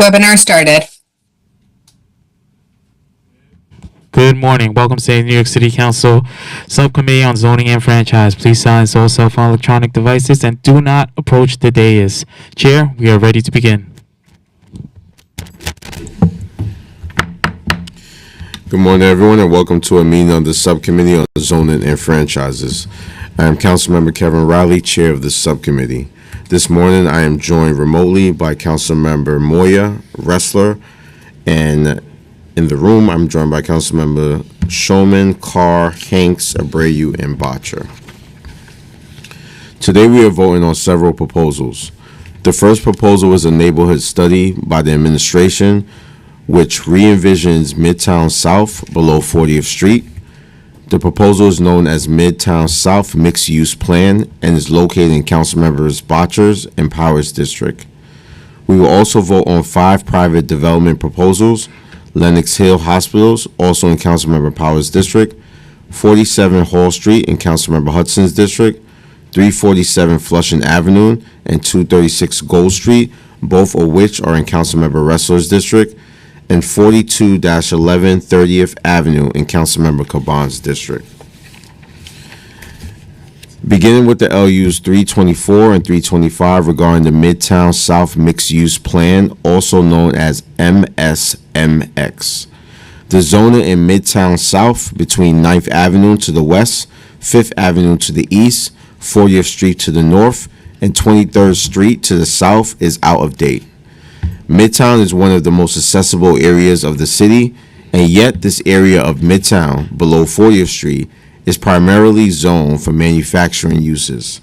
Webinar started. Good morning. Welcome to the New York City Council Subcommittee on Zoning and Franchise. Please silence all cell phone electronic devices and do not approach the dais. Chair, we are ready to begin. Good morning, everyone, and welcome to a meeting of the Subcommittee on Zoning and Franchises. I am Councilmember Kevin Riley, Chair of the Subcommittee. This morning, I am joined remotely by Councilmember Moya, Ressler, and in the room, I'm joined by Councilmember Shulman, Carr, Hanks, Abreu, and Botcher. Today, we are voting on several proposals. The first proposal is a neighborhood study by the administration, which re-envisions Midtown South below 40th Street. The proposal is known as Midtown South Mixed Use Plan and is located in Councilmembers Botcher's and Powers District. We will also vote on 5 private development proposals: Lenox Hill Hospitals, also in Councilmember Powers District, 47 Hall Street in Councilmember Hudson's District, 347 Flushing Avenue, and 236 Gold Street, both of which are in Councilmember Ressler's District, and 42-11 30th Avenue in Councilmember Caban's District. Beginning with the LUs 324 and 325 regarding the Midtown South Mixed Use Plan, also known as MSMX. The zoning in Midtown South between 9th Avenue to the west, 5th Avenue to the east, 40th Street to the north, and 23rd Street to the south is out of date. Midtown is one of the most accessible areas of the city, and yet this area of Midtown, below 40th Street, is primarily zoned for manufacturing uses.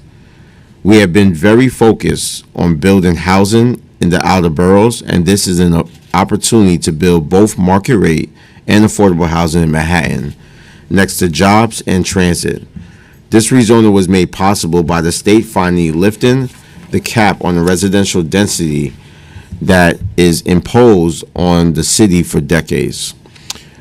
We have been very focused on building housing in the outer boroughs, and this is an opportunity to build both market rate and affordable housing in Manhattan, next to jobs and transit. This rezoning was made possible by the state finally lifting the cap on the residential density that is imposed on the city for decades.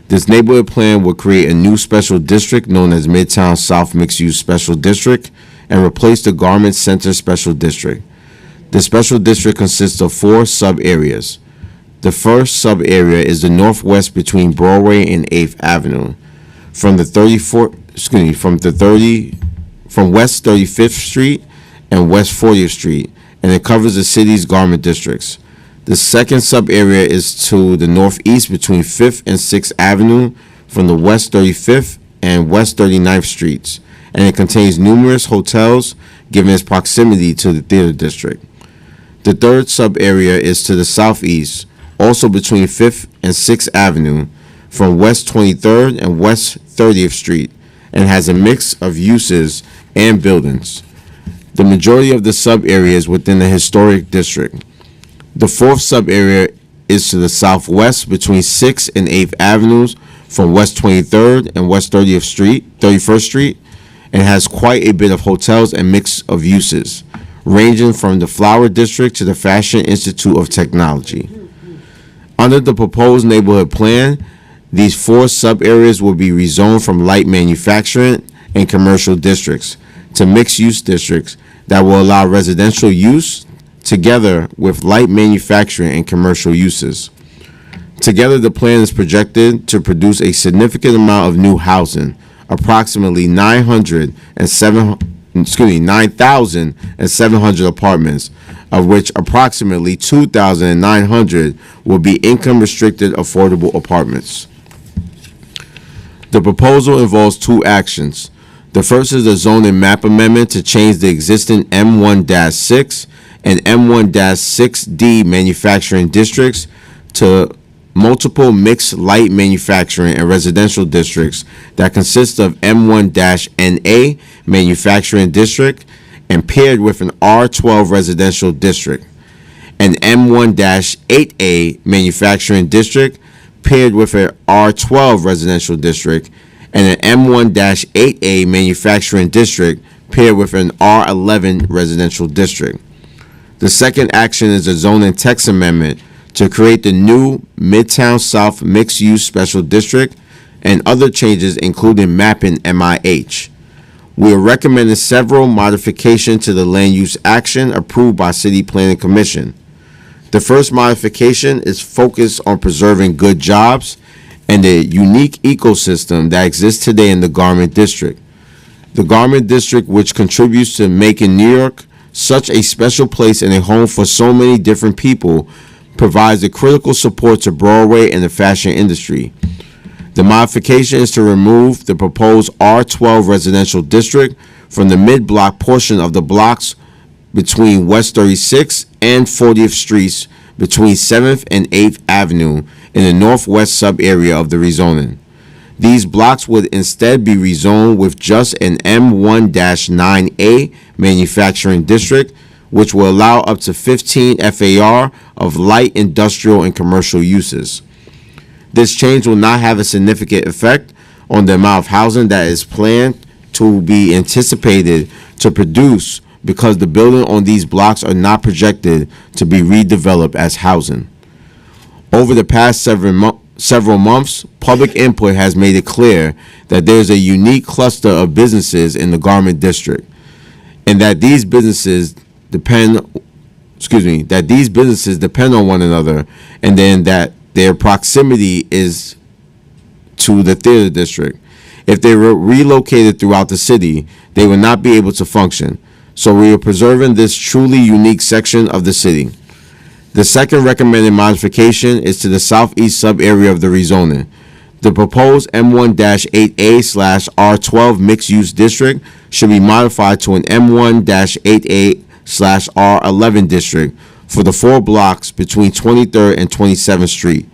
This neighborhood plan will create a new special district known as Midtown South Mixed Use Special District and replace the Garment Center Special District. The special district consists of 4 sub-areas. The first sub-area is the northwest between Broadway and 8th Avenue. From West 35th Street and West 40th Street, and it covers the city's garment districts. The second sub-area is to the northeast between 5th and 6th Avenue from the West 35th and West 39th Streets, and it contains numerous hotels given its proximity to the theater district. The third sub-area is to the southeast, also between 5th and 6th Avenue from West 23rd and West 30th Street, and has a mix of uses and buildings. The majority of the sub-area is within the historic district. The fourth sub-area is to the southwest between 6th and 8th Avenues from West 23rd and West 31st Street, and has quite a bit of hotels and mix of uses, ranging from the Flower District to the Fashion Institute of Technology. Under the proposed neighborhood plan, these 4 sub-areas will be rezoned from light manufacturing and commercial districts to mixed-use districts that will allow residential use together with light manufacturing and commercial uses. Together, the plan is projected to produce a significant amount of new housing, approximately 9,700 apartments, of which approximately 2,900 will be income-restricted affordable apartments. The proposal involves 2 actions. The first is a zoning map amendment to change the existing M1-6 and M1-6D manufacturing districts to multiple mixed light manufacturing and residential districts that consist of M1-NA manufacturing district and paired with an R12 residential district, an M1-8A manufacturing district paired with an R12 residential district, and an M1-8A manufacturing district paired with an R11 residential district. The second action is a zoning text amendment to create the new Midtown South Mixed Use Special District and other changes including mapping MIH. We are recommending several modifications to the land use action approved by City Planning Commission. The first modification is focused on preserving good jobs and the unique ecosystem that exists today in the Garment District. The Garment District, which contributes to making New York such a special place and a home for so many different people, provides a critical support to Broadway and the fashion industry. The modification is to remove the proposed R12 residential district from the mid-block portion of the blocks between West 36th and 40th Streets between 7th and 8th Avenue in the northwest sub-area of the rezoning. These blocks would instead be rezoned with just an M1-9A manufacturing district, which will allow up to 15 FAR of light industrial and commercial uses. This change will not have a significant effect on the amount of housing that is planned to be anticipated to produce because the buildings on these blocks are not projected to be redeveloped as housing. Over the past several months, public input has made it clear that there is a unique cluster of businesses in the Garment District, and that these businesses depend on one another, and then that their proximity is to the theater district. If they were relocated throughout the city, they would not be able to function. So we are preserving this truly unique section of the city. The second recommended modification is to the southeast sub-area of the rezoning. The proposed M1-8A/R12 mixed-use district should be modified to an M1-8A/R11 district for the 4 blocks between 23rd and 27th Street.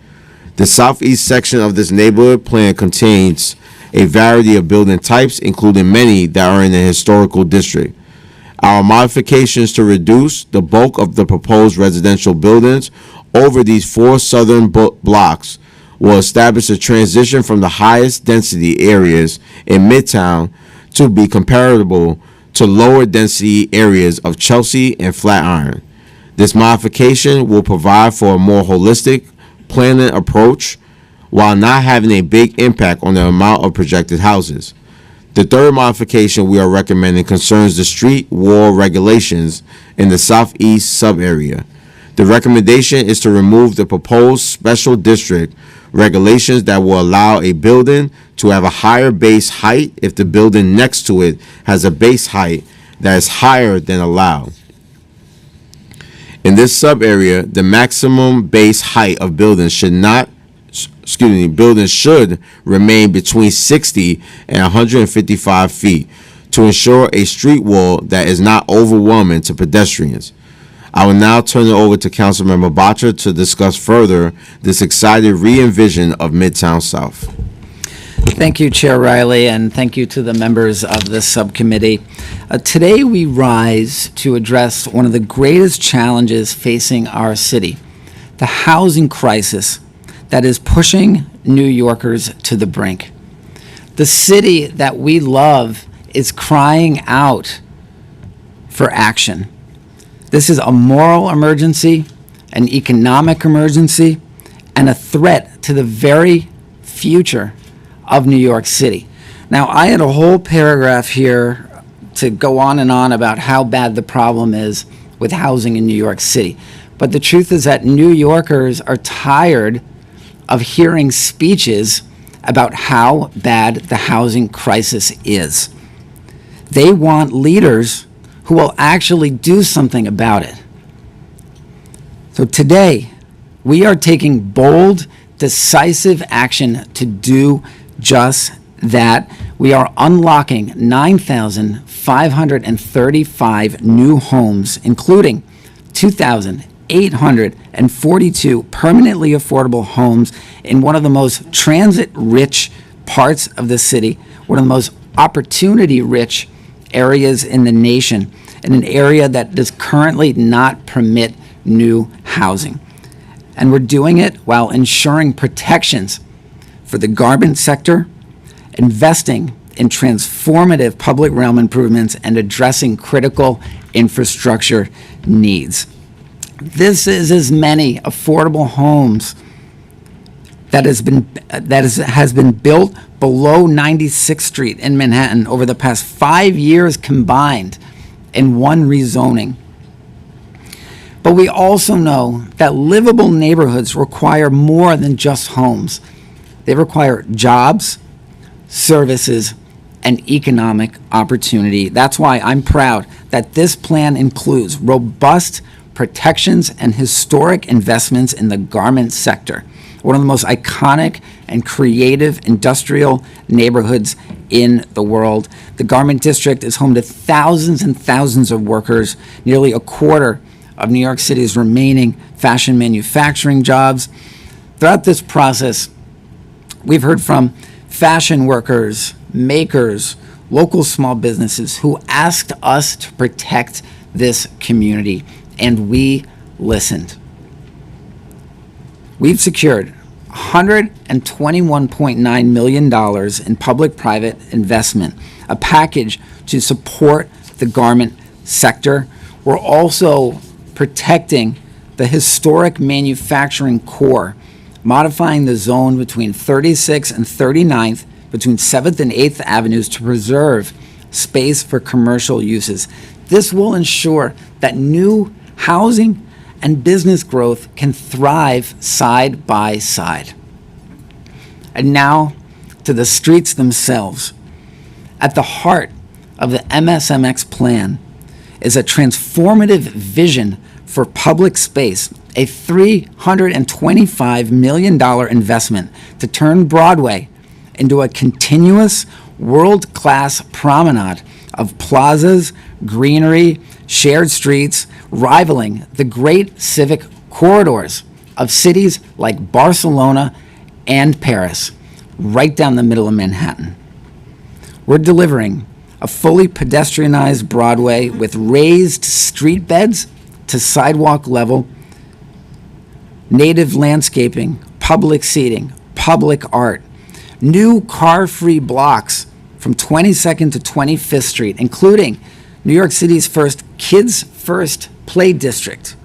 The southeast section of this neighborhood plan contains a variety of building types, including many that are in the historical district. Our modifications to reduce the bulk of the proposed residential buildings over these 4 southern blocks will establish a transition from the highest density areas in Midtown to be comparable to lower density areas of Chelsea and Flatiron. This modification will provide for a more holistic planning approach while not having a big impact on the amount of projected houses. The third modification we are recommending concerns the street wall regulations in the southeast sub-area. The recommendation is to remove the proposed special district regulations that will allow a building to have a higher base height if the building next to it has a base height that is higher than allowed. In this sub-area, the maximum base height of buildings should remain between 60 and 155 feet to ensure a street wall that is not overwhelming to pedestrians. I will now turn it over to Councilmember Bottcher to discuss further this excited re-envision of Midtown South. Thank you, Chair Riley, and thank you to the members of the subcommittee. Today we rise to address one of the greatest challenges facing our city, the housing crisis that is pushing New Yorkers to the brink. The city that we love is crying out for action. This is a moral emergency, an economic emergency, and a threat to the very future of New York City. Now, I had a whole paragraph here to go on and on about how bad the problem is with housing in New York City. But the truth is that New Yorkers are tired of hearing speeches about how bad the housing crisis is. They want leaders who will actually do something about it. So today, we are taking bold, decisive action to do just that. We are unlocking 9,535 new homes, including 2,842 permanently affordable homes in one of the most transit-rich parts of the city, one of the most opportunity-rich areas in the nation, in an area that does currently not permit new housing. And we're doing it while ensuring protections for the garment sector, investing in transformative public realm improvements, and addressing critical infrastructure needs. This is as many affordable homes that has been built below 96th Street in Manhattan over the past 5 years combined in one rezoning. But we also know that livable neighborhoods require more than just homes. They require jobs, services, and economic opportunity. That's why I'm proud that this plan includes robust protections and historic investments in the garment sector, one of the most iconic and creative industrial neighborhoods in the world. The garment district is home to thousands and thousands of workers, nearly a quarter of New York City's remaining fashion manufacturing jobs. Throughout this process, we've heard from fashion workers, makers, local small businesses who asked us to protect this community, and we listened. We've secured $121.9 million in public-private investment, a package to support the garment sector. We're also protecting the historic manufacturing core, modifying the zone between 36th and 39th, between 7th and 8th Avenues to preserve space for commercial uses. This will ensure that new housing and business growth can thrive side by side. And now to the streets themselves. At the heart of the MSMX plan is a transformative vision for public space, a $325 million investment to turn Broadway into a continuous world-class promenade of plazas, greenery, shared streets, rivaling the great civic corridors of cities like Barcelona and Paris, right down the middle of Manhattan. We're delivering a fully pedestrianized Broadway with raised street beds to sidewalk level, native landscaping, public seating, public art, new car-free blocks from 22nd to 25th Street, including New York City's first Kids First Play District.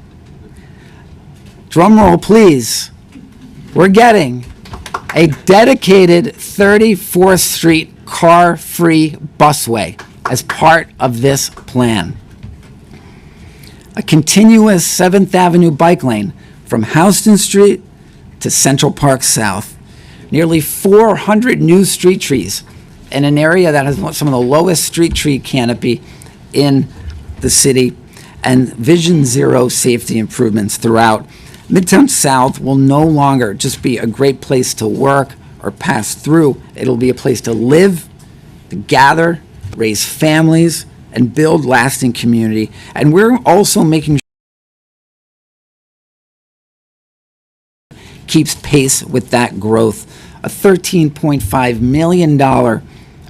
Drum roll, please. We're getting a dedicated 34th Street car-free busway as part of this plan. A continuous 7th Avenue bike lane from Houston Street to Central Park South. Nearly 400 new street trees in an area that has some of the lowest street tree canopy in the city, and Vision Zero safety improvements throughout. Midtown South will no longer just be a great place to work or pass through. It'll be a place to live, to gather, raise families, and build lasting community. And we're also making sure keeps pace with that growth. A $13.5 million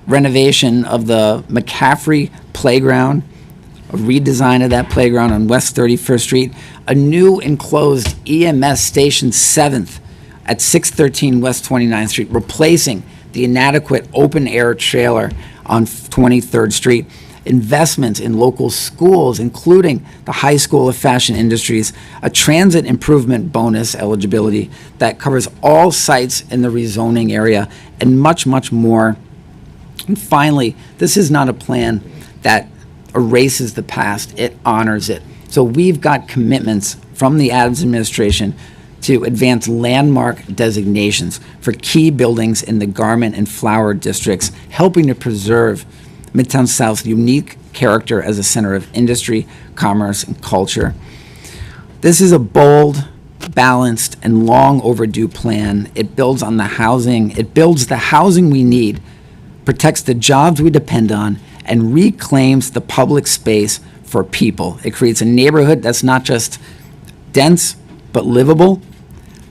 renovation of the McCaffrey Playground, a redesign of that playground on West 31st Street, a new enclosed EMS Station 7th at 613 West 29th Street, replacing the inadequate open-air trailer on 23rd Street, investments in local schools, including the High School of Fashion Industries, a transit improvement bonus eligibility that covers all sites in the rezoning area, and much, much more. And finally, this is not a plan that erases the past, it honors it. So we've got commitments from the Adams administration to advance landmark designations for key buildings in the garment and flower districts, helping to preserve Midtown South's unique character as a center of industry, commerce, and culture. This is a bold, balanced, and long overdue plan. It builds on the housing. It builds the housing we need, protects the jobs we depend on, and reclaims the public space for people. It creates a neighborhood that's not just dense, but livable,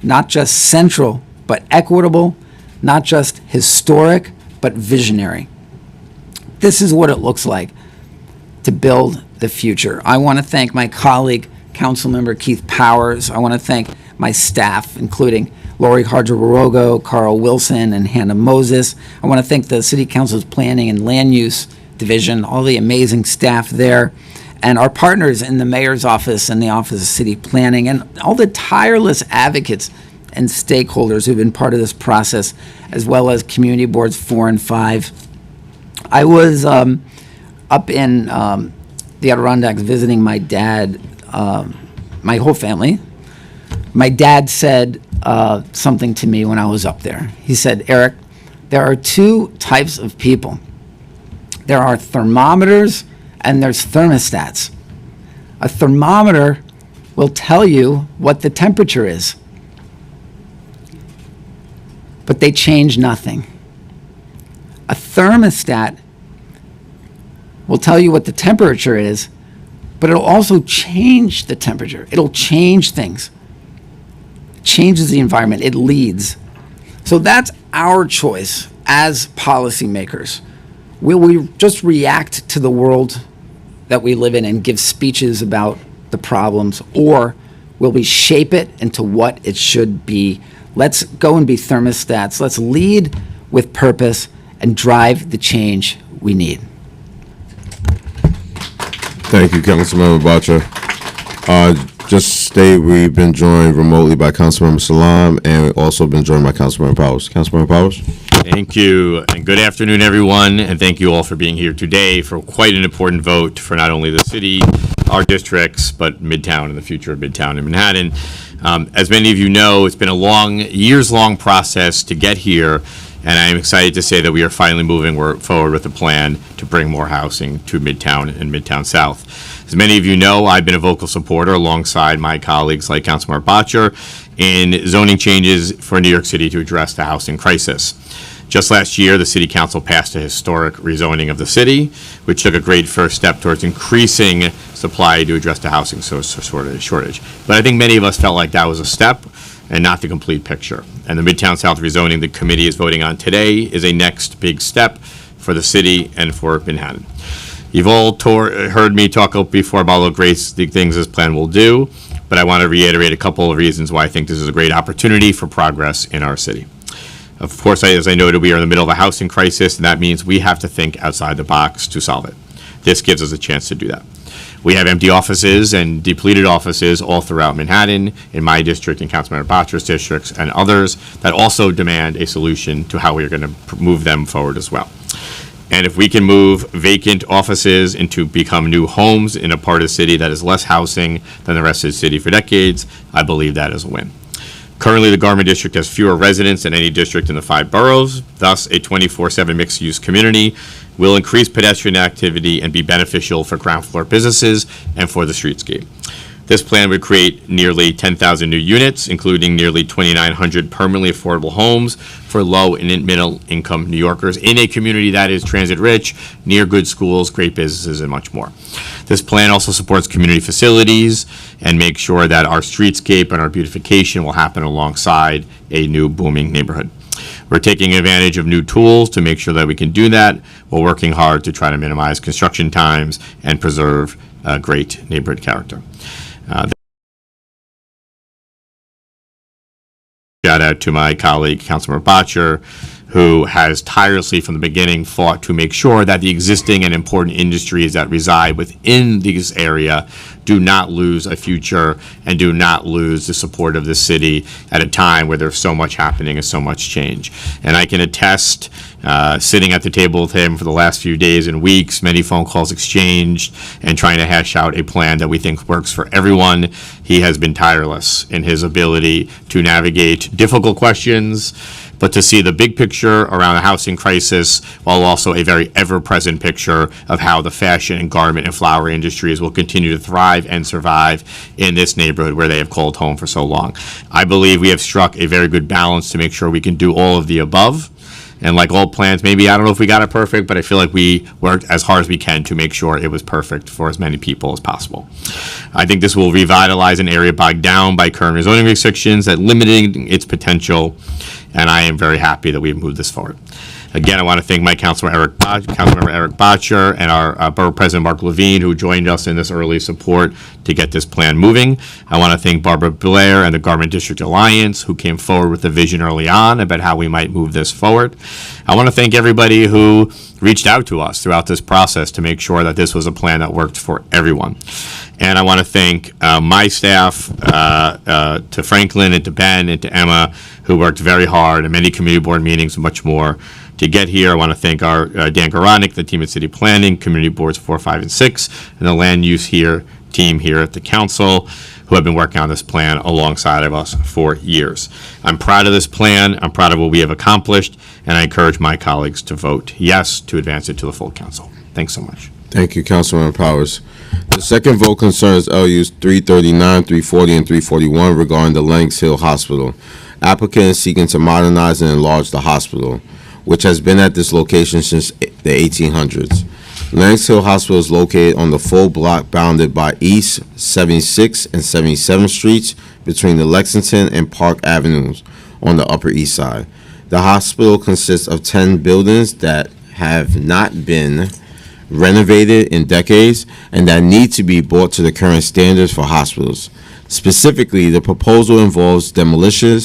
not just central, but equitable, not just historic, but visionary. This is what it looks like to build the future. I want to thank my colleague, Councilmember Keith Powers. I want to thank my staff, including Lori Harder-Warogo, Carl Wilson, and Hannah Moses. I want to thank the City Council's Planning and Land Use Division, all the amazing staff there, and our partners in the Mayor's Office and the Office of City Planning, and all the tireless advocates and stakeholders who've been part of this process, as well as Community Boards 4 and 5. I was up in the Adirondacks visiting my dad my whole family. My dad said something to me when I was up there. He said, Eric, there are two types of people. There are thermometers and there's thermostats. A thermometer will tell you what the temperature is, but they change nothing. A thermostat will tell you what the temperature is, but it'll also change the temperature. It'll change things. It changes the environment. It leads. So that's our choice as policymakers. Will we just react to the world that we live in and give speeches about the problems, or will we shape it into what it should be? Let's go and be thermostats. Let's lead with purpose and drive the change we need. Thank you, Councilmember Boucher. Just state we've been joined remotely by Councilmember Salam, and we've also been joined by Councilmember Powers. Councilmember Powers? Thank you, and good afternoon, everyone, and thank you all for being here today for quite an important vote for not only the city, our districts, but Midtown and the future of Midtown and Manhattan. As many of you know, it's been a years-long process to get here, and I'm excited to say that we are finally moving forward with a plan to bring more housing to Midtown and Midtown South. As many of you know, I've been a vocal supporter alongside my colleagues like Councilmember Boucher in zoning changes for New York City to address the housing crisis. Just last year, the City Council passed a historic rezoning of the city, which took a great first step towards increasing supply to address the housing shortage. But I think many of us felt like that was a step and not the complete picture. And the Midtown South rezoning the committee is voting on today is a next big step for the city and for Manhattan. You've all heard me talk before about all the great things this plan will do, but I want to reiterate a couple of reasons why I think this is a great opportunity for progress in our city. Of course, as I noted, we are in the middle of a housing crisis, and that means we have to think outside the box to solve it. This gives us a chance to do that. We have empty offices and depleted offices all throughout Manhattan, in my district, in Councilmember Boucher's districts, and others that also demand a solution to how we're going to move them forward as well. And if we can move vacant offices into become new homes in a part of the city that is less housing than the rest of the city for decades, I believe that is a win. Currently, the Garment District has fewer residents than any district in the 5 boroughs. Thus, a 24/7 mixed-use community will increase pedestrian activity and be beneficial for ground floor businesses and for the streetscape. This plan would create nearly 10,000 new units, including nearly 2,900 permanently affordable homes for low and middle income New Yorkers in a community that is transit rich, near good schools, great businesses, and much more. This plan also supports community facilities and makes sure that our streetscape and our beautification will happen alongside a new booming neighborhood. We're taking advantage of new tools to make sure that we can do that while working hard to try to minimize construction times and preserve great neighborhood character. Shout out to my colleague, Councilmember Boucher, who has tirelessly from the beginning fought to make sure that the existing and important industries that reside within this area do not lose a future and do not lose the support of the city at a time where there's so much happening and so much change. And I can attest, sitting at the table with him for the last few days and weeks, many phone calls exchanged, and trying to hash out a plan that we think works for everyone. He has been tireless in his ability to navigate difficult questions, but to see the big picture around the housing crisis, while also a very ever-present picture of how the fashion and garment and flower industries will continue to thrive and survive in this neighborhood where they have called home for so long. I believe we have struck a very good balance to make sure we can do all of the above. And like all plans, maybe I don't know if we got it perfect, but I feel like we worked as hard as we can to make sure it was perfect for as many people as possible. I think this will revitalize an area bogged down by current zoning restrictions that limiting its potential, and I am very happy that we've moved this forward. Again, I want to thank my Councilmember Eric Boucher and our Borough President Mark Levine, who joined us in this early support to get this plan moving. I want to thank Barbara Blair and the Garment District Alliance, who came forward with the vision early on about how we might move this forward. I want to thank everybody who reached out to us throughout this process to make sure that this was a plan that worked for everyone. And I want to thank my staff, to Franklin and to Ben and to Emma, who worked very hard in many community board meetings and much more to get here. I want to thank our Dan Goronick, the team at City Planning, Community Boards 4, 5, and 6, and the land use here team here at the council who have been working on this plan alongside of us for years. I'm proud of this plan. I'm proud of what we have accomplished, and I encourage my colleagues to vote yes to advance it to the full council. Thanks so much. Thank you, Councilman Powers. The second vote concerns LUs 339, 340, and 341 regarding the Lenox Hill Hospital. Applicant is seeking to modernize and enlarge the hospital, which has been at this location since the 1800s. Lenox Hill Hospital is located on the full block bounded by East 76 and 77th Streets between the Lexington and Park Avenues on the Upper East Side. The hospital consists of 10 buildings that have not been renovated in decades and that need to be brought to the current standards for hospitals. Specifically, the proposal involves demolition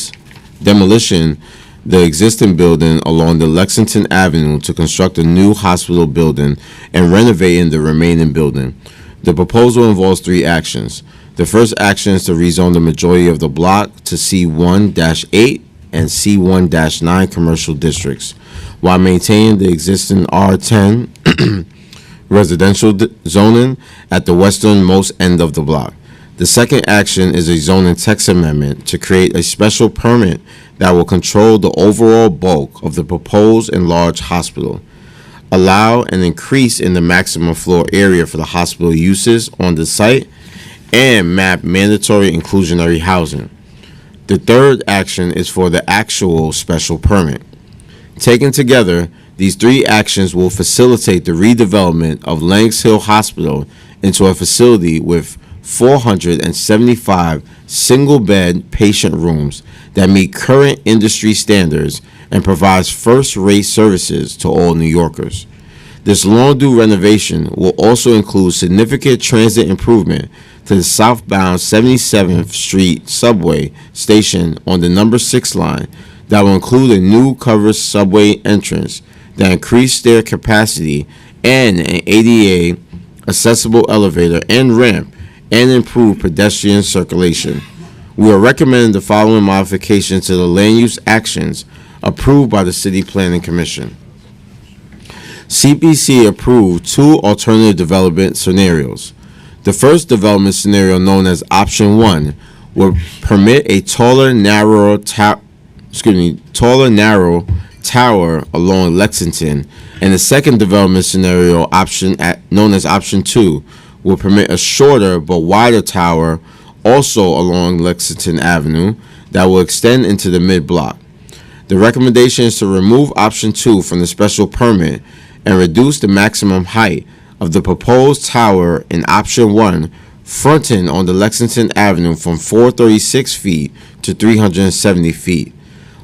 the existing building along the Lexington Avenue to construct a new hospital building and renovating the remaining building. The proposal involves 3 actions. The first action is to rezone the majority of the block to C1-8 and C1-9 commercial districts, while maintaining the existing R10 residential zoning at the westernmost end of the block. The second action is a zoning text amendment to create a special permit that will control the overall bulk of the proposed enlarged hospital, allow an increase in the maximum floor area for the hospital uses on the site, and map mandatory inclusionary housing. The third action is for the actual special permit. Taken together, these 3 actions will facilitate the redevelopment of Lenox Hill Hospital into a facility with 475 single-bed patient rooms that meet current industry standards and provides first-rate services to all New Yorkers. This long-due renovation will also include significant transit improvement to the southbound 77th Street subway station on the number 6 line that will include a new covered subway entrance that increased stair capacity and an ADA accessible elevator and ramp and improve pedestrian circulation. We are recommending the following modifications to the land use actions approved by the City Planning Commission. CPC approved 2 alternative development scenarios. The first development scenario, known as Option 1, will permit a taller, narrow tower along Lexington, and the second development scenario, known as Option 2, will permit a shorter but wider tower also along Lexington Avenue that will extend into the mid-block. The recommendation is to remove Option 2 from the special permit and reduce the maximum height of the proposed tower in Option 1 fronting on the Lexington Avenue from 436 feet to 370 feet,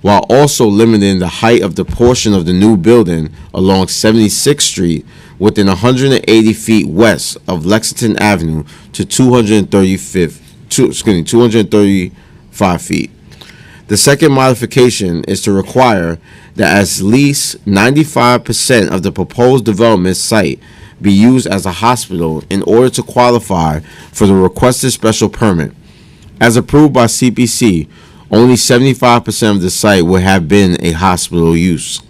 while also limiting the height of the portion of the new building along 76th Street within 180 feet west of Lexington Avenue to 235 feet. The second modification is to require that at least 95% of the proposed development site be used as a hospital in order to qualify for the requested special permit. As approved by CPC, only 75% of the site would have been a hospital use.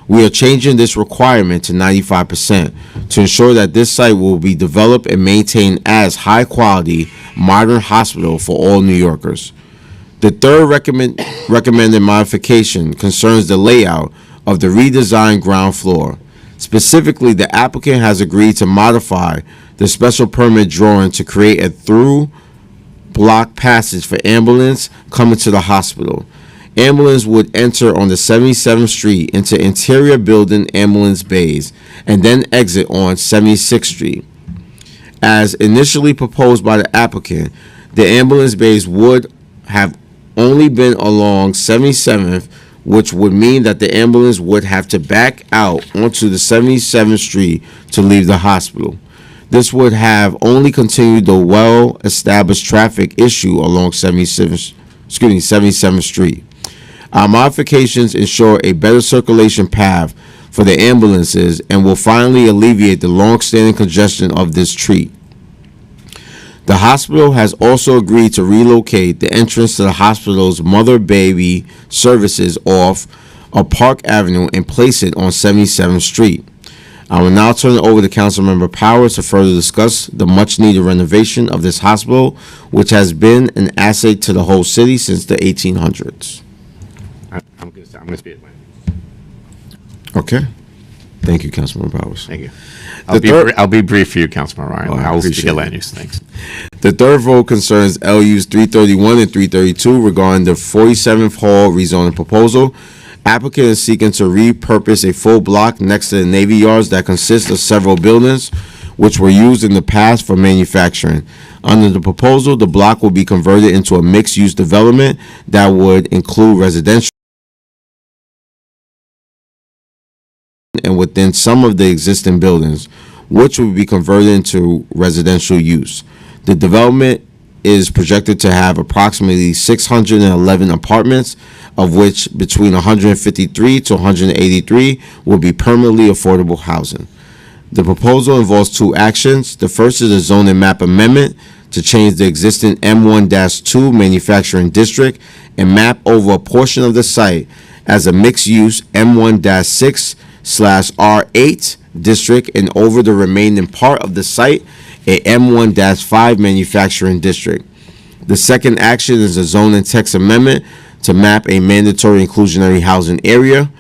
We are changing this requirement to 95% to ensure that this site will be developed and maintained as high-quality, modern hospital for all New Yorkers. The third recommended modification concerns the layout of the redesigned ground floor. Specifically, the applicant has agreed to modify the special permit drawing to create a through block passage for ambulance coming to the hospital. Ambulance would enter on the 77th Street into interior building ambulance bays and then exit on 76th Street. As initially proposed by the applicant, the ambulance bays would have only been along 77th, which would mean that the ambulance would have to back out onto the 77th Street to leave the hospital. This would have only continued the well-established traffic issue along 77th Street. Our modifications ensure a better circulation path for the ambulances and will finally alleviate the long-standing congestion of this street. The hospital has also agreed to relocate the entrance to the hospital's mother-baby services off of Park Avenue and place it on 77th Street. I will now turn it over to Councilmember Powers to further discuss the much-needed renovation of this hospital, which has been an asset to the whole city since the 1800s. I'm going to speak. Okay. Thank you, Councilmember Powers. Thank you. The I'll be brief for you, Councilman Ryan. I I will speak appreciate at it. land use. Thanks. The third vote concerns LUs 331 and 332 regarding the 47th Hall rezoning proposal. Applicant is seeking to repurpose a full block next to the Navy Yards that consists of several buildings which were used in the past for manufacturing. Under the proposal, the block will be converted into a mixed-use development that would include residential and within some of the existing buildings, which will be converted into residential use. The development is projected to have approximately 611 apartments, of which between 153 to 183 will be permanently affordable housing. The proposal involves two actions. The first is a zoning map amendment to change the existing M1-2 manufacturing district and map over a portion of the site as a mixed-use M1-6/R8 district and over the remaining part of the site a M1-5 manufacturing district. The second action is a zoning text amendment to map a mandatory inclusionary housing area.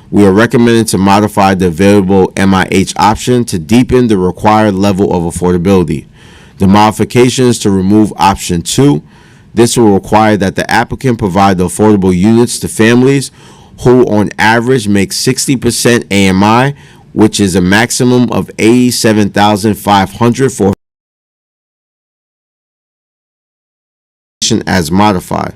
We are recommending to modify the available MIH option to deepen the required level of affordability. The modification is to remove option 2. This will require that the applicant provide the affordable units to families who on average make 60% AMI, which is a maximum of $87,500 for as modified.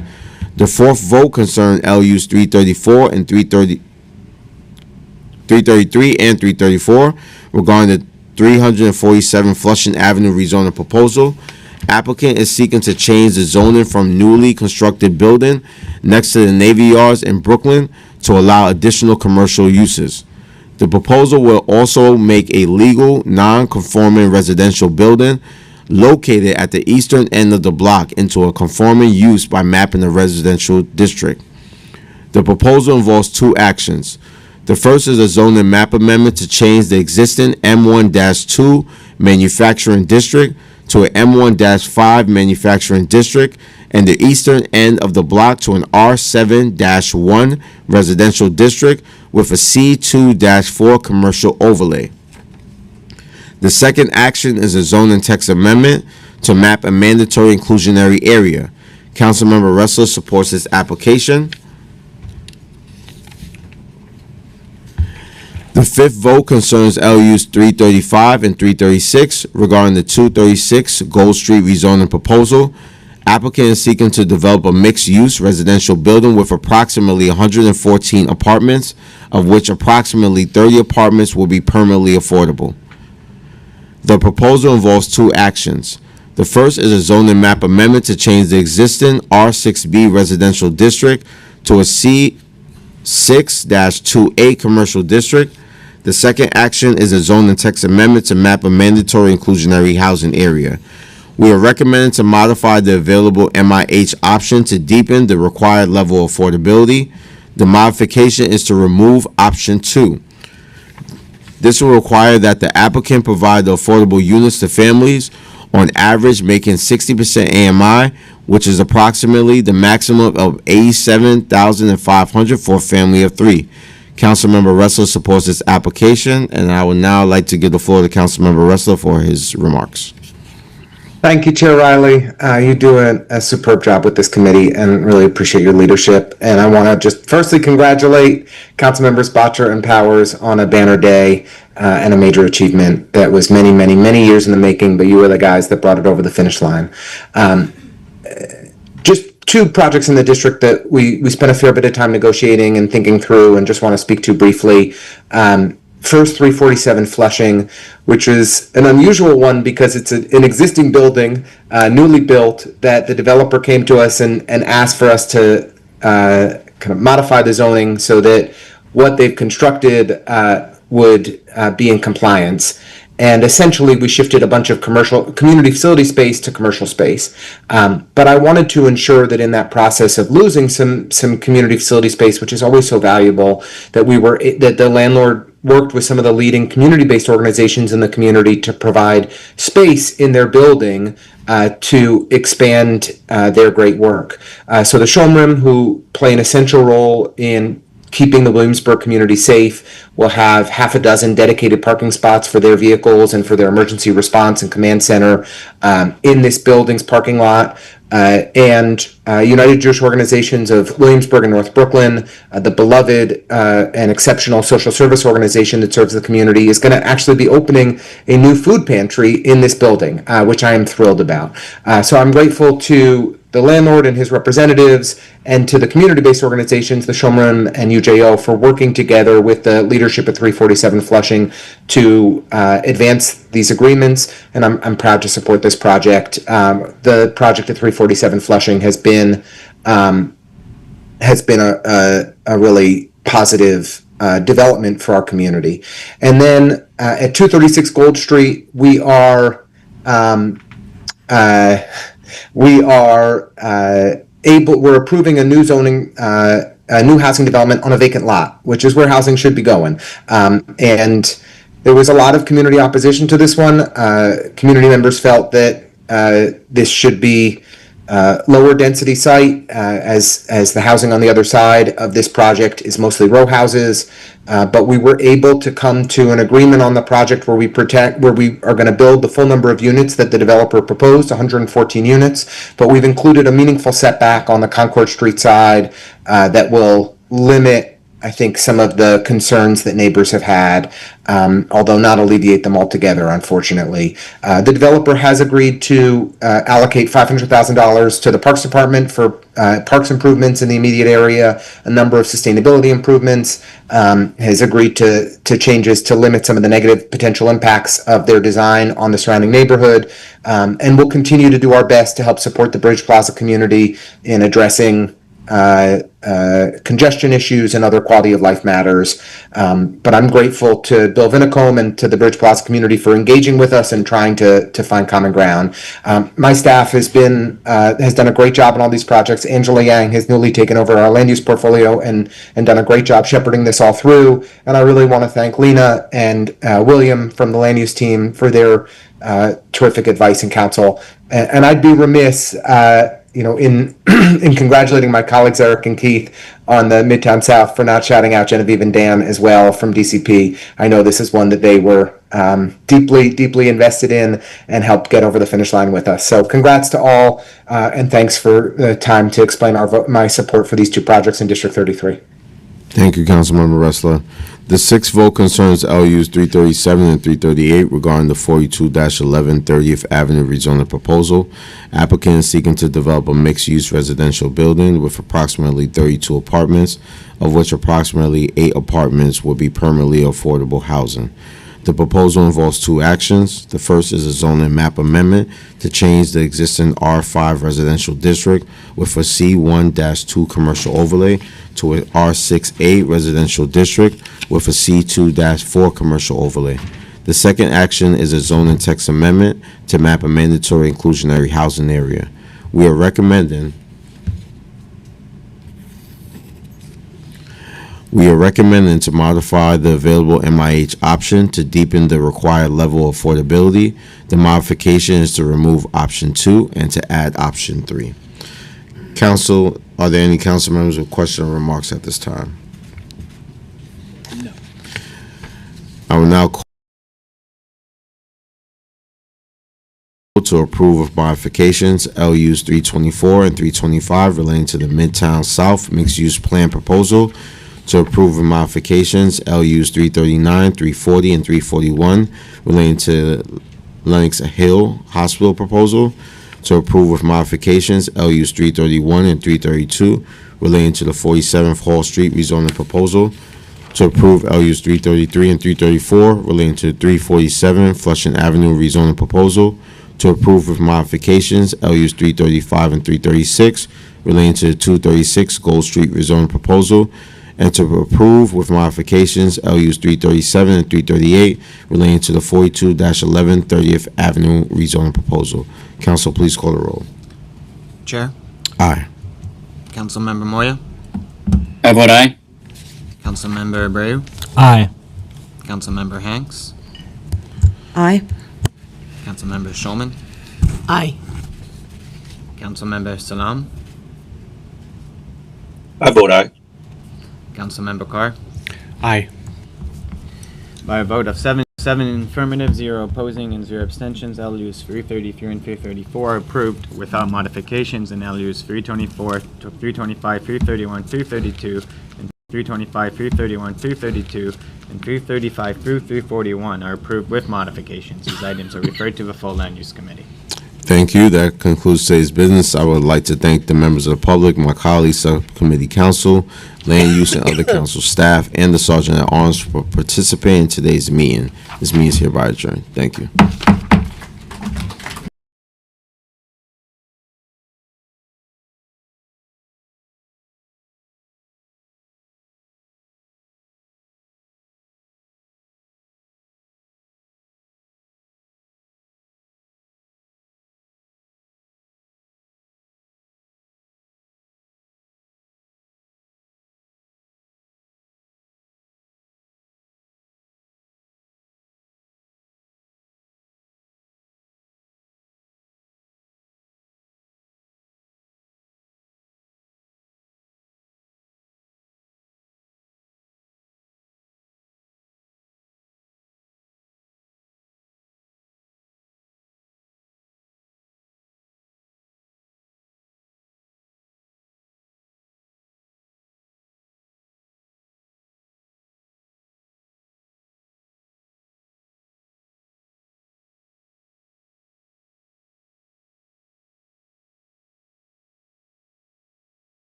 The fourth vote concerned LUs 334 and 333 and 334 regarding the 347 Flushing Avenue rezoning proposal. Applicant is seeking to change the zoning from newly constructed building next to the Navy Yards in Brooklyn to allow additional commercial uses. The proposal will also make a legal, non-conforming residential building located at the eastern end of the block into a conforming use by mapping the residential district. The proposal involves two actions. The first is a zoning map amendment to change the existing M1-2 manufacturing district to an M1-5 manufacturing district and the eastern end of the block to an R7-1 residential district with a C2-4 commercial overlay. The second action is a zoning text amendment to map a mandatory inclusionary area. Councilmember Ressler supports this application. The fifth vote concerns LUs 335 and 336 regarding the 236 Gold Street rezoning proposal. Applicant is seeking to develop a mixed-use residential building with approximately 114 apartments, of which approximately 30 apartments will be permanently affordable. The proposal involves two actions. The first is a zoning map amendment to change the existing R6B residential district to a C6-2A commercial district. The second action is a zoning text amendment to map a mandatory inclusionary housing area. We are recommending to modify the available MIH option to deepen the required level of affordability. The modification is to remove option 2. This will require that the applicant provide the affordable units to families on average making 60% AMI, which is approximately the maximum of $87,500 for a family of 3. Councilmember Ressler supports this application, and I would now like to give the floor to Councilmember Ressler for his remarks. Thank you, Chair Riley. You do a superb job with this committee and really appreciate your leadership. And I want to just firstly congratulate Councilmembers Bottcher and Powers on a banner day and a major achievement that was many, many, many years in the making, but you were the guys that brought it over the finish line. Just two projects in the district that we spent a fair bit of time negotiating and thinking through and just want to speak to briefly. First, 347 Flushing, which is an unusual one because it's an existing building, newly built, that the developer came to us and asked for us to kind of modify the zoning so that what they've constructed would be in compliance. And essentially, we shifted a bunch of community facility space to commercial space. But I wanted to ensure that in that process of losing some community facility space, which is always so valuable, that the landlord worked with some of the leading community-based organizations in the community to provide space in their building to expand their great work. So the Shomrim, who play an essential role in keeping the Williamsburg community safe, will have half a dozen dedicated parking spots for their vehicles and for their emergency response and command center in this building's parking lot. And United Jewish Organizations of Williamsburg and North Brooklyn, the beloved and exceptional social service organization that serves the community, is going to actually be opening a new food pantry in this building, which I am thrilled about. So I'm grateful to the landlord and his representatives, and to the community-based organizations, the Shomrim and UJO, for working together with the leadership at 347 Flushing to advance these agreements, and I'm proud to support this project. The project at 347 Flushing has been a really positive development for our community. And then at 236 Gold Street, we're approving a new zoning, a new housing development on a vacant lot, which is where housing should be going. And there was a lot of community opposition to this one. Community members felt that this should be lower density site, as the housing on the other side of this project is mostly row houses. But we were able to come to an agreement on the project where we are going to build the full number of units that the developer proposed, 114 units. But we've included a meaningful setback on the Concord Street side that will limit, I think, some of the concerns that neighbors have had, although not alleviate them altogether, unfortunately. The developer has agreed to allocate $500,000 to the Parks Department for parks improvements in the immediate area, a number of sustainability improvements, has agreed to changes to limit some of the negative potential impacts of their design on the surrounding neighborhood, and we'll continue to do our best to help support the Bridge Plaza community in addressing congestion issues and other quality of life matters. But I'm grateful to Bill Vinicombe and to the Bridge Plaza community for engaging with us and trying to find common ground. My staff has done a great job on all these projects. Angela Yang has newly taken over our land use portfolio and done a great job shepherding this all through. And I really want to thank Lena and William from the land use team for their terrific advice and counsel. And I'd be remiss in congratulating my colleagues Eric and Keith on the Midtown South for not shouting out Genevieve and Dan as well from DCP. I know this is one that they were deeply invested in and helped get over the finish line with us. So congrats to all, and thanks for the time to explain my support for these two projects in District 33. Thank you, Councilmember Ressler. The sixth vote concerns LUs 337 and 338 regarding the 42-11 30th Avenue rezoning proposal. Applicant is seeking to develop a mixed-use residential building with approximately 32 apartments, of which approximately 8 apartments will be permanently affordable housing. The proposal involves two actions. The first is a zoning map amendment to change the existing R5 residential district with a C1-2 commercial overlay to a R6A residential district with a C2-4 commercial overlay. The second action is a zoning text amendment to map a mandatory inclusionary housing area. We are recommending to modify the available MIH option to deepen the required level of affordability. The modification is to remove option 2 and to add option 3. Council, are there any council members with questions or remarks at this time? No. I will now call to approve of modifications LUs 324 and 325 relating to the Midtown South mixed-use plan proposal. To approve of modifications LUs 339, 340, and 341 relating to Lenox Hill Hospital proposal. To approve of modifications LUs 331 and 332 relating to the 47th Hall Street rezoning proposal. To approve LUs 333 and 334 relating to 347 Flushing Avenue rezoning proposal. To approve of modifications LUs 335 and 336 relating to the 236 Gold Street rezoning proposal. And to approve with modifications LUs 337 and 338 relating to the 42-11 30th Avenue rezoning proposal. Council, please call the roll. Chair. Aye. Councilmember Moya. I vote aye. Councilmember Abreu. Aye. Councilmember Hanks, Aye. Councilmember Shulman, Aye. Councilmember Salam, I vote aye. Councilmember Carr. Aye. By a vote of seven affirmative, 0 opposing, and 0 abstentions, LUs 333 and 334 are approved without modifications, and LUs 324 to 325, 331, 332, and 325, 331, 332, and 335 through 341 are approved with modifications. These items are referred to the full Land Use Committee. Thank you. That concludes today's business. I would like to thank the members of the public, my colleagues, subcommittee council, land use and other council staff, and the Sergeant at Arms for participating in today's meeting. This meeting is hereby adjourned. Thank you.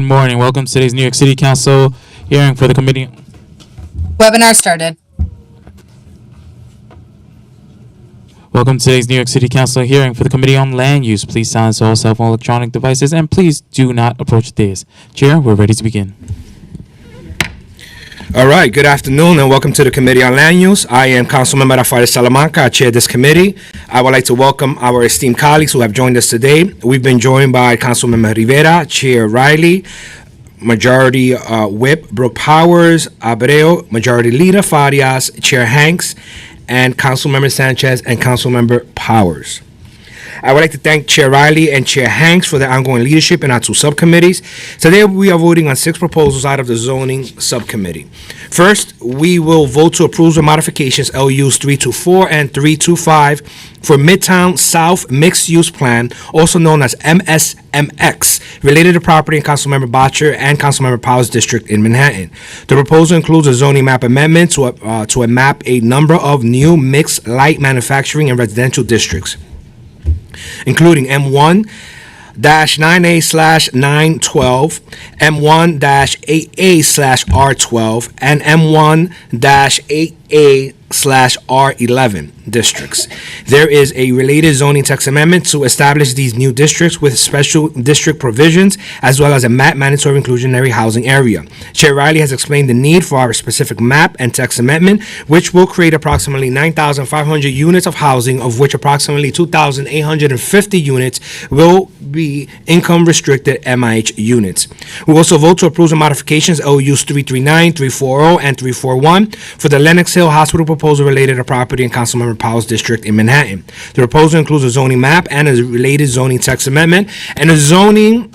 Good morning. Welcome to today's New York City Council hearing for the committee. Webinar started. Welcome to today's New York City Council hearing for the Committee on Land Use. Please silence all cell phone electronic devices and please do not approach the dais. Chair, we're ready to begin. All right, good afternoon and welcome to the Committee on Land Use. I am Councilmember Rafael Salamanca. I chair this committee. I would like to welcome our esteemed colleagues who have joined us today. We've been joined by Councilmember Rivera, Chair Riley, Majority Whip Brooke Powers, Abreu, Majority Leader Farias, Chair Hanks, and Councilmember Sanchez and Councilmember Powers. I would like to thank Chair Riley and Chair Hanks for their ongoing leadership in our two subcommittees. Today we are voting on 6 proposals out of the zoning subcommittee. First, we will vote to approve the modifications LUs 324 and 325 for Midtown South Mixed Use Plan, also known as MSMX, related to property in Councilmember Botcher and Councilmember Powers District in Manhattan. The proposal includes a zoning map amendment to map a number of new mixed light manufacturing and residential districts, including M1-9A/912, M1-8A/R12, and M1-8A/R11 districts. There is a related zoning text amendment to establish these new districts with special district provisions, as well as a map mandatory inclusionary housing area. Chair Riley has explained the need for our specific map and text amendment, which will create approximately 9,500 units of housing, of which approximately 2,850 units will be income restricted MIH units. We also vote to approve the modifications LUs 339, 340, and 341 for the Lenox Hill Hospital proposal related to property in Councilmember Powell's district in Manhattan. The proposal includes a zoning map and a related zoning text amendment and a zoning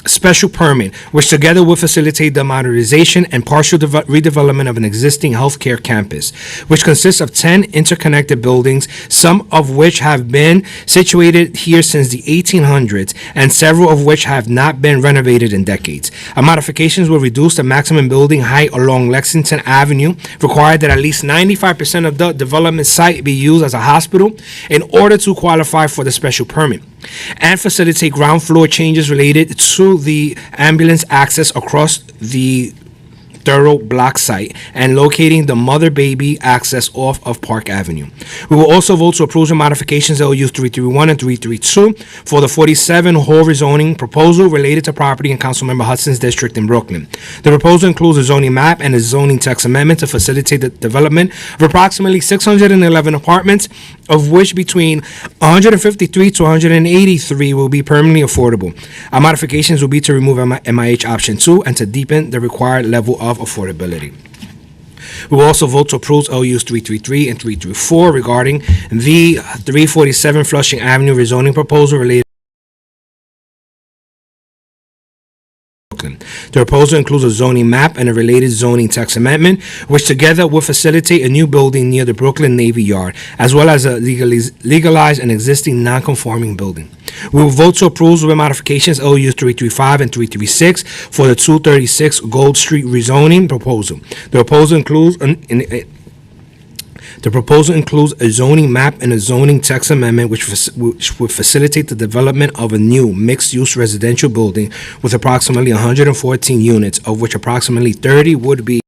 special permit, which together will facilitate the modernization and partial redevelopment of an existing healthcare campus, which consists of 10 interconnected buildings, some of which have been situated here since the 1800s, and several of which have not been renovated in decades. Our modifications will reduce the maximum building height along Lexington Avenue, require that at least 95% of the development site be used as a hospital in order to qualify for the special permit, and facilitate ground floor changes related to the ambulance access across the thorough block site and locating the mother-baby access off of Park Avenue. We will also vote to approve the modifications LUs 331 and 332 for the 47 Hall rezoning proposal related to property in Councilmember Hudson's district in Brooklyn. The proposal includes a zoning map and a zoning text amendment to facilitate the development of approximately 611 apartments, of which between 153 to 183 will be permanently affordable. Our modifications will be to remove MIH option 2 and to deepen the required level of affordability. We will also vote to approve LUs 333 and 334 regarding the 347 Flushing Avenue rezoning proposal related. The proposal includes a zoning map and a related zoning text amendment, which together will facilitate a new building near the Brooklyn Navy Yard, as well as legalize an existing non-conforming building. We will vote to approve with modifications LUs 335 and 336 for the 236 Gold Street rezoning proposal. The proposal includes a zoning map and a zoning text amendment which would facilitate the development of a new mixed-use residential building with approximately 114 units, of which approximately 30 would be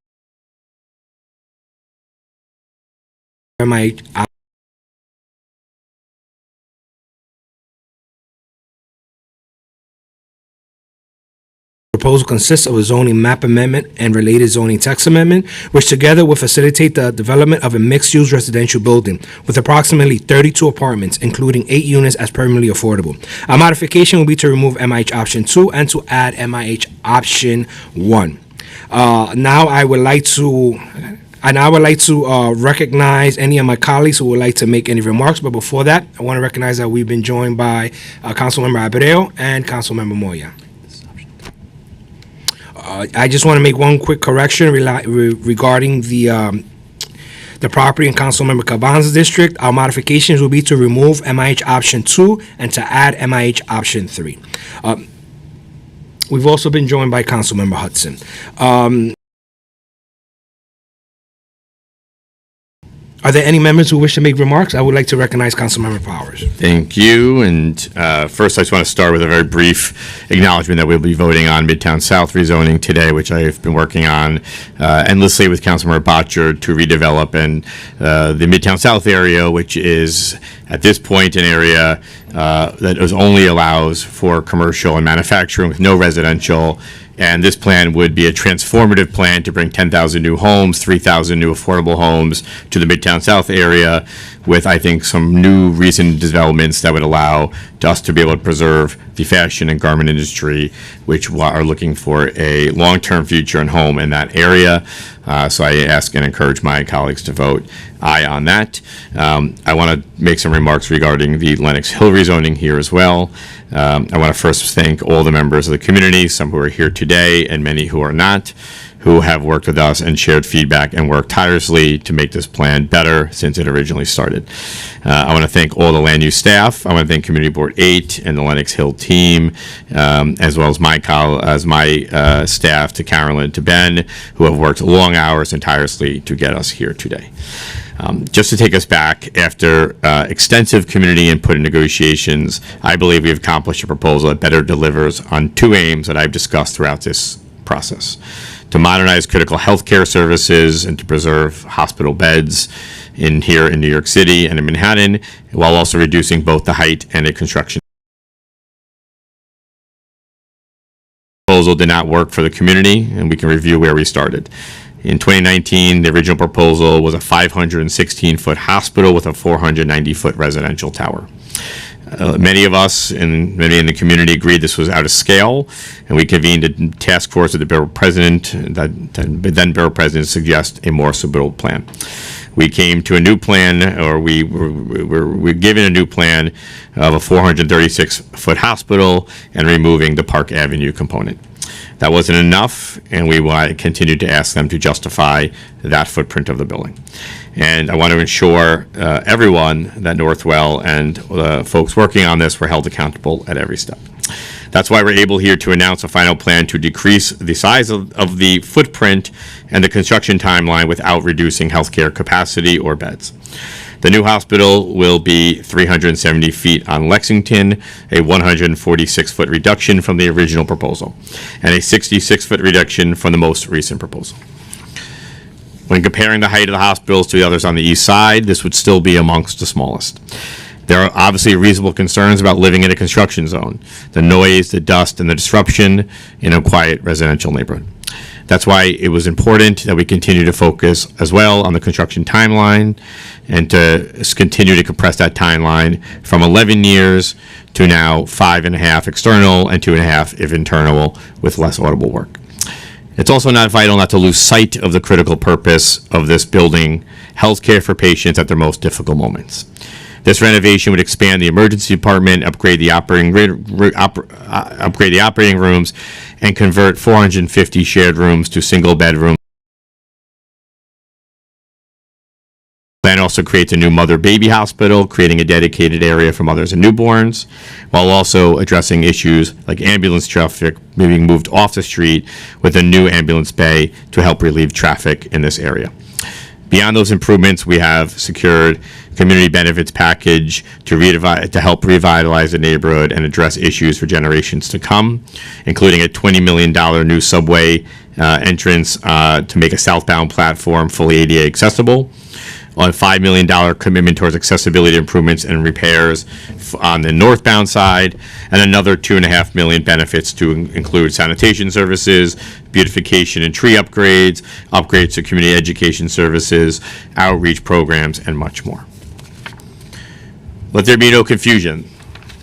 proposal consists of a zoning map amendment and related zoning text amendment, which together will facilitate the development of a mixed-use residential building with approximately 32 apartments, including 8 units as permanently affordable. Our modification will be to remove MIH option 2 and to add MIH option 1. Now I would like to recognize any of my colleagues who would like to make any remarks. But before that, I want to recognize that we've been joined by Councilmember Abreu and Councilmember Moya. I just want to make one quick correction regarding the property in Councilmember Caban's district. Our modifications will be to remove MIH option 2 and to add MIH option 3. We've also been joined by Councilmember Hudson. Are there any members who wish to make remarks? I would like to recognize Councilmember Powers. Thank you. And first, I just want to start with a very brief acknowledgement that we'll be voting on Midtown South rezoning today, which I've been working on endlessly with Councilmember Botcher to redevelop and the Midtown South area, which is at this point an area that only allows for commercial and manufacturing with no residential. And this plan would be a transformative plan to bring 10,000 new homes, 3,000 new affordable homes to the Midtown South area with, I think, some new recent developments that would allow us to be able to preserve the fashion and garment industry, which are looking for a long-term future and home in that area. So I ask and encourage my colleagues to vote aye on that. I want to make some remarks regarding the Lenox Hill rezoning here as well. I want to first thank all the members of the community, some who are here today and many who are not, who have worked with us and shared feedback and worked tirelessly to make this plan better since it originally started. I want to thank all the land use staff. I want to thank Community Board 8 and the Lenox Hill team, as well as my staff, to Carolyn, to Ben, who have worked long hours and tirelessly to get us here today. Just to take us back, after extensive community input and negotiations, I believe we have accomplished a proposal that better delivers on two aims that I've discussed throughout this process: to modernize critical healthcare services and to preserve hospital beds here in New York City and in Manhattan, while also reducing both the height and the construction. The proposal did not work for the community, and we can review where we started. In 2019, the original proposal was a 516-foot hospital with a 490-foot residential tower. Many of us and many in the community agreed this was out of scale, and we convened a task force with the borough president, then borough president, suggest a more suitable plan. We came to a new plan, or we were given a new plan of a 436-foot hospital and removing the Park Avenue component. That wasn't enough, and we continued to ask them to justify that footprint of the building. And I want to ensure everyone that Northwell and the folks working on this were held accountable at every step. That's why we're able here to announce a final plan to decrease the size of the footprint and the construction timeline without reducing healthcare capacity or beds. The new hospital will be 370 feet on Lexington, a 146-foot reduction from the original proposal, and a 66-foot reduction from the most recent proposal. When comparing the height of the hospitals to the others on the east side, this would still be amongst the smallest. There are obviously reasonable concerns about living in a construction zone, the noise, the dust, and the disruption in a quiet residential neighborhood. That's why it was important that we continue to focus as well on the construction timeline and to continue to compress that timeline from 11 years to now 5.5 external and 2.5 if internal, with less audible work. It's also not vital not to lose sight of the critical purpose of this building: healthcare for patients at their most difficult moments. This renovation would expand the emergency department, upgrade the operating rooms, and convert 450 shared rooms to single bedroom. The plan also creates a new mother-baby hospital, creating a dedicated area for mothers and newborns, while also addressing issues like ambulance traffic being moved off the street with a new ambulance bay to help relieve traffic in this area. Beyond those improvements, we have secured community benefits package to help revitalize the neighborhood and address issues for generations to come, including a $20 million new subway entrance to make a southbound platform fully ADA accessible, a $5 million commitment towards accessibility improvements and repairs on the northbound side, and another $2.5 million benefits to include sanitation services, beautification and tree upgrades, upgrades to community education services, outreach programs, and much more. Let there be no confusion.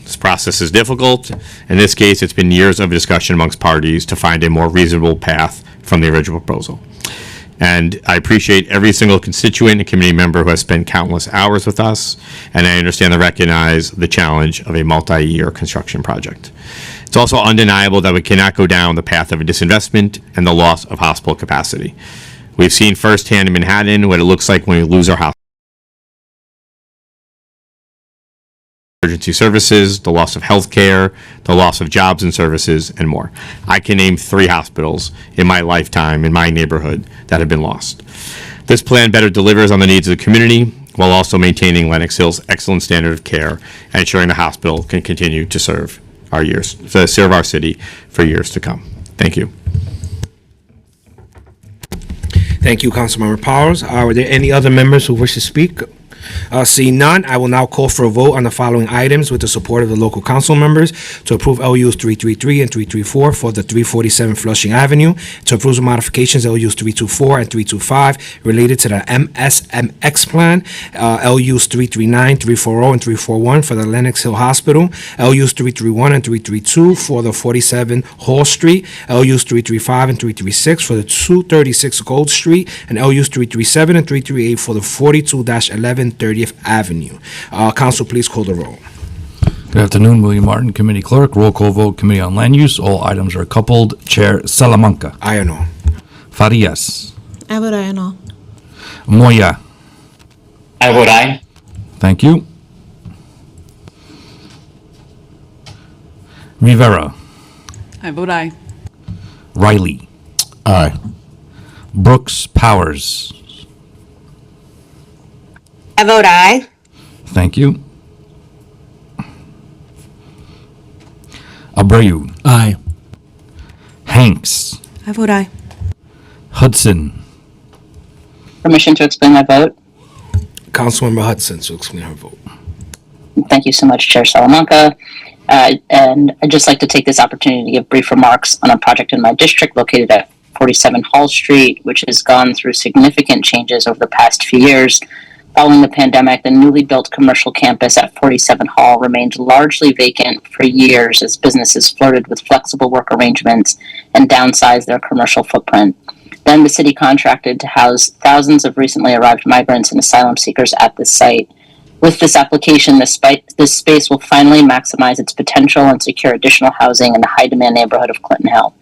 This process is difficult. In this case, it's been years of discussion amongst parties to find a more reasonable path from the original proposal. And I appreciate every single constituent and community member who has spent countless hours with us, and I understand and recognize the challenge of a multi-year construction project. It's also undeniable that we cannot go down the path of a disinvestment and the loss of hospital capacity. We've seen firsthand in Manhattan what it looks like when we lose our hospital. Emergency services, the loss of health care, the loss of jobs and services, and more. I can name 3 hospitals in my lifetime in my neighborhood that have been lost. This plan better delivers on the needs of the community while also maintaining Lenox Hill's excellent standard of care and ensuring the hospital can continue to serve our city for years to come. Thank you. Thank you, Councilmember Powers. Are there any other members who wish to speak? Seeing none, I will now call for a vote on the following items with the support of the local council members to approve LUs 333 and 334 for the 347 Flushing Avenue, to approve the modifications LUs 324 and 325 related to the MSMX plan, LUs 339, 340, and 341 for the Lenox Hill Hospital, LUs 331 and 332 for the 47 Hall Street, LUs 335 and 336 for the 236 Gold Street, and LUs 337 and 338 for the 42-11 30th Avenue. Council, please call the roll. Good afternoon, William Martin, Committee Clerk. Roll call vote, Committee on Land Use. All items are coupled. Chair Salamanca. Aye or no? Farias. I vote aye and all. Moya. I vote aye. Thank you. Rivera. I vote aye. Riley. Aye. Brooks Powers. I vote aye. Thank you. Abreu. Aye. Hanks. I vote aye. Hudson. Permission to explain my vote. Councilmember Hudson to explain her vote. Thank you so much, Chair Salamanca. And I'd just like to take this opportunity to give brief remarks on a project in my district located at 47 Hall Street, which has gone through significant changes over the past few years. Following the pandemic, the newly built commercial campus at 47 Hall remained largely vacant for years as businesses flirted with flexible work arrangements and downsized their commercial footprint. Then the city contracted to house thousands of recently arrived migrants and asylum seekers at this site. With this application, this space will finally maximize its potential and secure additional housing in the high-demand neighborhood of Clinton Hill.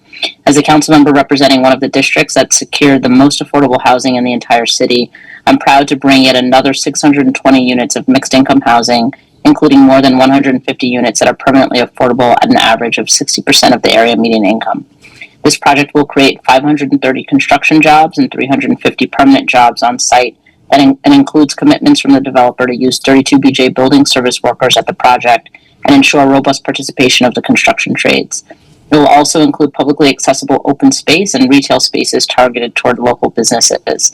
As a council member representing one of the districts that secured the most affordable housing in the entire city, I'm proud to bring yet another 620 units of mixed-income housing, including more than 150 units that are permanently affordable at an average of 60% of the area median income. This project will create 530 construction jobs and 350 permanent jobs on site, and includes commitments from the developer to use 32 BJ building service workers at the project and ensure robust participation of the construction trades. It will also include publicly accessible open space and retail spaces targeted toward local businesses.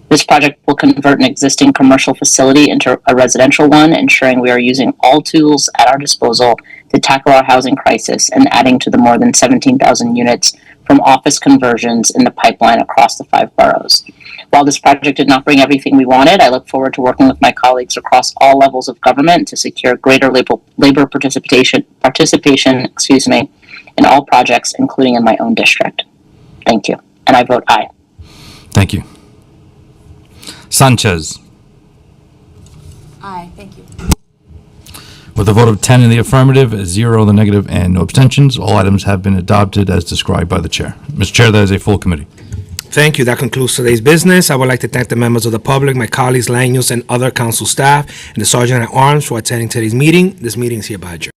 This project will convert an existing commercial facility into a residential one, ensuring we are using all tools at our disposal to tackle our housing crisis and adding to the more than 17,000 units from office conversions in the pipeline across the 5 boroughs. While this project did not bring everything we wanted, I look forward to working with my colleagues across all levels of government to secure greater labor participation, in all projects, including in my own district. Thank you. And I vote aye. Thank you. Sanchez. Aye, thank you. With a vote of 10 in the affirmative, 0 in the negative, and no abstentions, all items have been adopted as described by the chair. Mr. Chair, that is a full committee. Thank you. That concludes today's business. I would like to thank the members of the public, my colleagues, land use, and other council staff, and the Sergeant at Arms for attending today's meeting. This meeting is hereby adjourned.